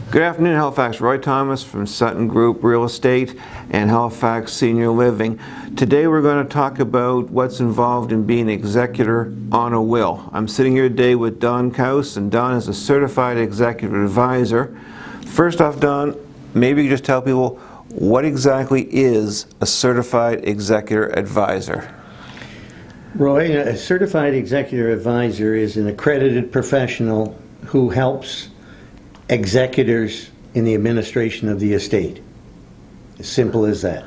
Good afternoon, Halifax. Roy Thomas from Sutton Group Real Estate and Halifax Senior Living. Today we're going to talk about what's involved in being an executor on a will. I'm sitting here today with Don Couse, and Don is a Certified Executor Advisor. First off, Don, maybe you just tell people what exactly is a Certified Executor Advisor? Roy, a Certified Executor Advisor is an accredited professional who helps executors in the administration of the estate. As simple as that.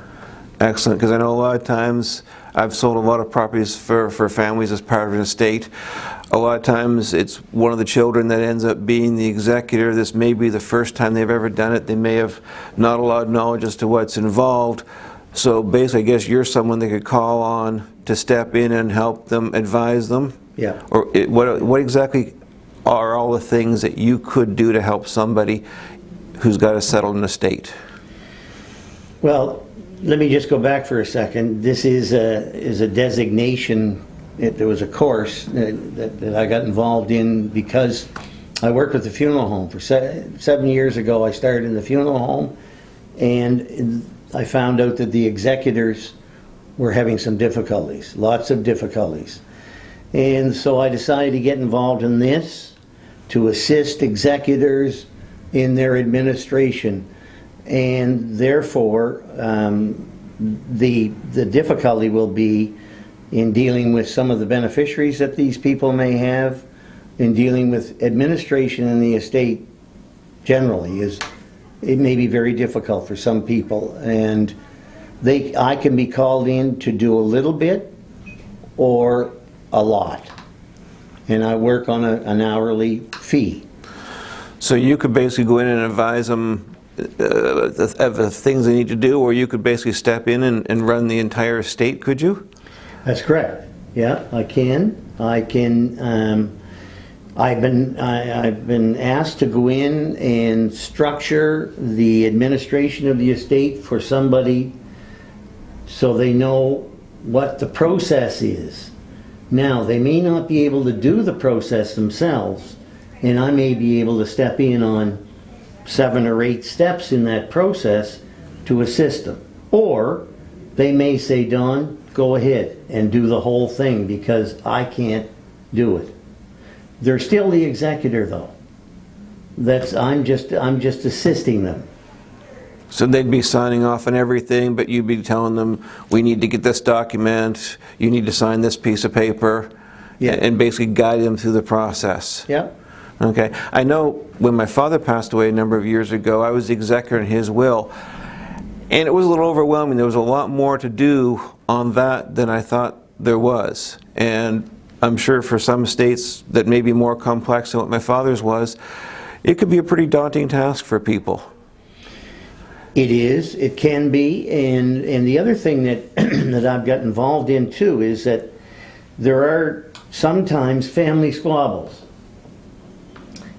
Excellent, because I know a lot of times I've sold a lot of properties for families as part of an estate. A lot of times it's one of the children that ends up being the executor. This may be the first time they've ever done it. They may have not a lot of knowledge as to what's involved. So basically, I guess you're someone they could call on to step in and help them, advise them? Yeah. Or what exactly are all the things that you could do to help somebody who's got to settle an estate? Well, let me just go back for a second. This is a designation. There was a course that I got involved in because I worked with the funeral home. For 7 years ago, I started in the funeral home, and I found out that the executors were having some difficulties, lots of difficulties. And so I decided to get involved in this to assist executors in their administration. And therefore, the difficulty will be in dealing with some of the beneficiaries that these people may have, in dealing with administration in the estate generally. It may be very difficult for some people, and I can be called in to do a little bit or a lot, and I work on an hourly fee. So you could basically go in and advise them of the things they need to do, or you could basically step in and run the entire estate, could you? That's correct. Yeah, I can. I've been asked to go in and structure the administration of the estate for somebody so they know what the process is. Now, they may not be able to do the process themselves, and I may be able to step in on 7 or 8 steps in that process to assist them. Or they may say, Don, go ahead and do the whole thing because I can't do it. They're still the executor, though. I'm just assisting them. So they'd be signing off on everything, but you'd be telling them, we need to get this document, you need to sign this piece of paper, yeah, and basically guide them through the process. Yeah. Okay. I know when my father passed away a number of years ago, I was the executor in his will, and it was a little overwhelming. There was a lot more to do on that than I thought there was. And I'm sure for some estates that may be more complex than what my father's was, it could be a pretty daunting task for people. It is, it can be, and the other thing that that I've got involved in too is that there are sometimes family squabbles.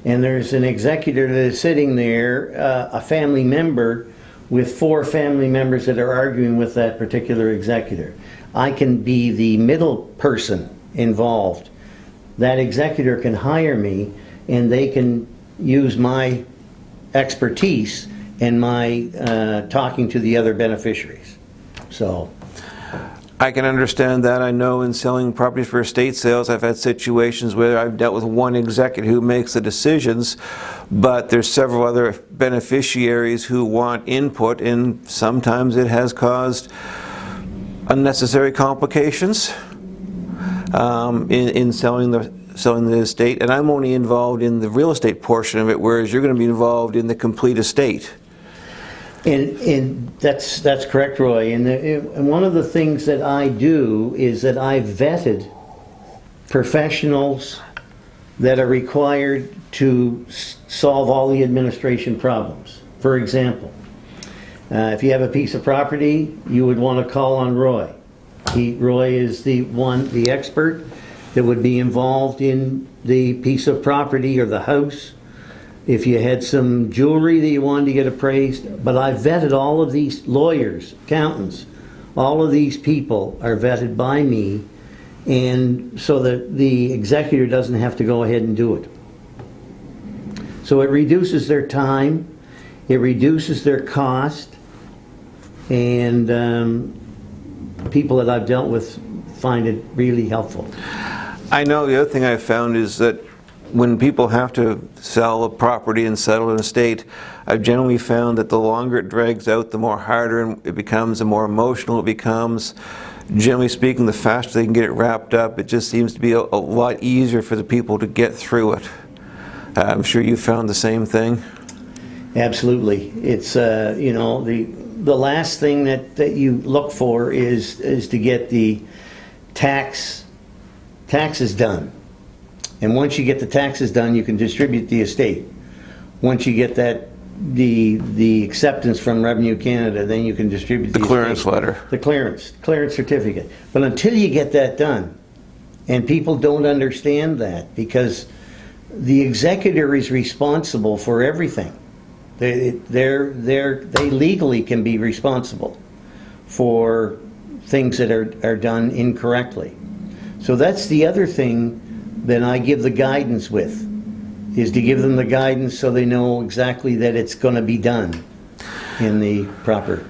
And there's an executor that is sitting there, a family member, with 4 family members that are arguing with that particular executor. I can be the middle person involved. That executor can hire me, and they can use my expertise and my talking to the other beneficiaries. So I can understand that. I know in selling properties for estate sales, I've had situations where I've dealt with one executive who makes the decisions, but there's several other beneficiaries who want input, and sometimes it has caused unnecessary complications in selling the estate. And I'm only involved in the real estate portion of it, whereas you're going to be involved in the complete estate. And that's correct, Roy. And one of the things that I do is that I vetted professionals that are required to solve all the administration problems. For example, if you have a piece of property, you would want to call on Roy. Roy is the expert that would be involved in the piece of property or the house. If you had some jewelry that you wanted to get appraised, but I vetted all of these lawyers, accountants, all of these people are vetted by me, and so that the executor doesn't have to go ahead and do it. So it reduces their time, It reduces their cost, and people that I've dealt with find it really helpful. I know the other thing I've found is that when people have to sell a property and settle an estate, I've generally found that the longer it drags out, the more harder it becomes, the more emotional it becomes. Generally speaking, the faster they can get it wrapped up, it just seems to be a lot easier for the people to get through it. I'm sure you found the same thing. Absolutely. It's, you know, the last thing that you look for is to get the taxes done. And once you get the taxes done, you can distribute the estate. Once you get that, the acceptance from Revenue Canada, then you can distribute the clearance estate. letter. The clearance certificate. But until you get that done, and people don't understand that, because the executor is responsible for everything. They legally can be responsible for things that are done incorrectly. So that's the other thing that I give the guidance with, is to give them the guidance so they know exactly that it's going to be done in the proper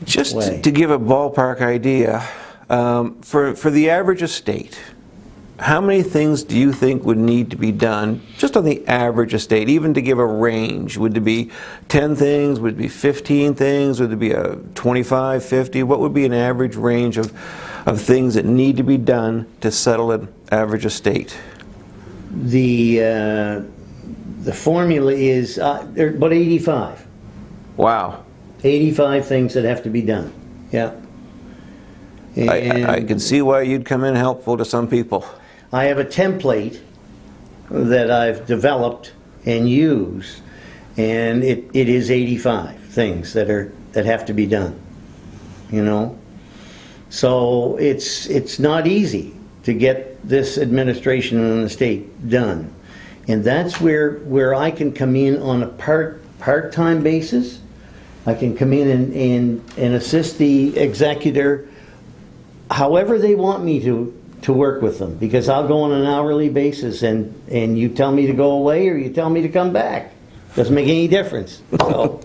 Just way. to give a ballpark idea, for the average estate, how many things do you think would need to be done just on the average estate, even to give a range? Would it be 10 things? Would it be 15 things? Would it be 25, 50? What would be an average range of things that need to be done to settle an average estate? The formula is there are about 85. Wow. 85 things that have to be done. Yeah. I can see why you'd come in helpful to some people. I have a template that I've developed and use, and it is 85 things that have to be done. You know, so it's not easy to get this administration and an estate done, and that's where I can come in on a part-time basis. I can come in and assist the executor however they want me to work with them, because I'll go on an hourly basis, and you tell me to go away or you tell me to come back. Doesn't make any difference. So,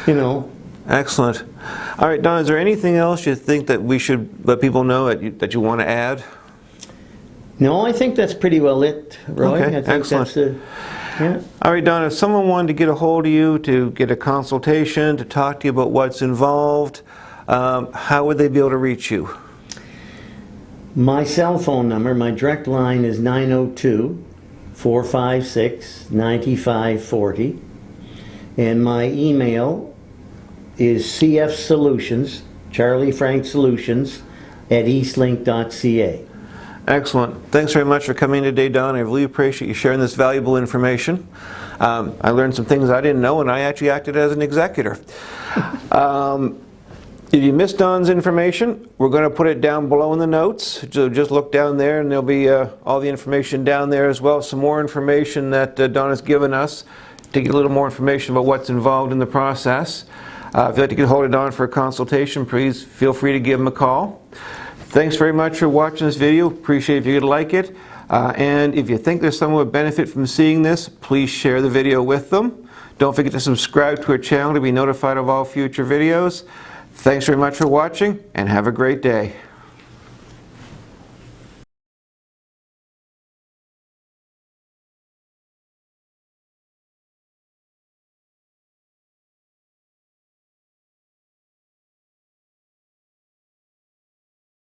you know. Excellent. All right, Don, is there anything else you think that we should let people know that you want to add? No, I think that's pretty well it, Roy. Okay, I think excellent. Yeah. All right, Don, if someone wanted to get a hold of you to get a consultation, to talk to you about what's involved, how would they be able to reach you? My cell phone number, my direct line is 902-456-9540. And my email is cfsolutions, Charlie Frank Solutions, @eastlink.ca. Excellent. Thanks very much for coming today, Don. I really appreciate you sharing this valuable information. I learned some things I didn't know, and I actually acted as an executor. If you missed Don's information, we're going to put it down below in the notes. So just look down there, and there'll be all the information down there, as well as some more information that Don has given us to get a little more information about what's involved in the process. If you'd like to get a hold of Don for a consultation, please feel free to give him a call. Thanks very much for watching this video. Appreciate if you could like it. And if you think there's someone who would benefit from seeing this, please share the video with them. Don't forget to subscribe to our channel to be notified of all future videos. Thanks very much for watching, and have a great day.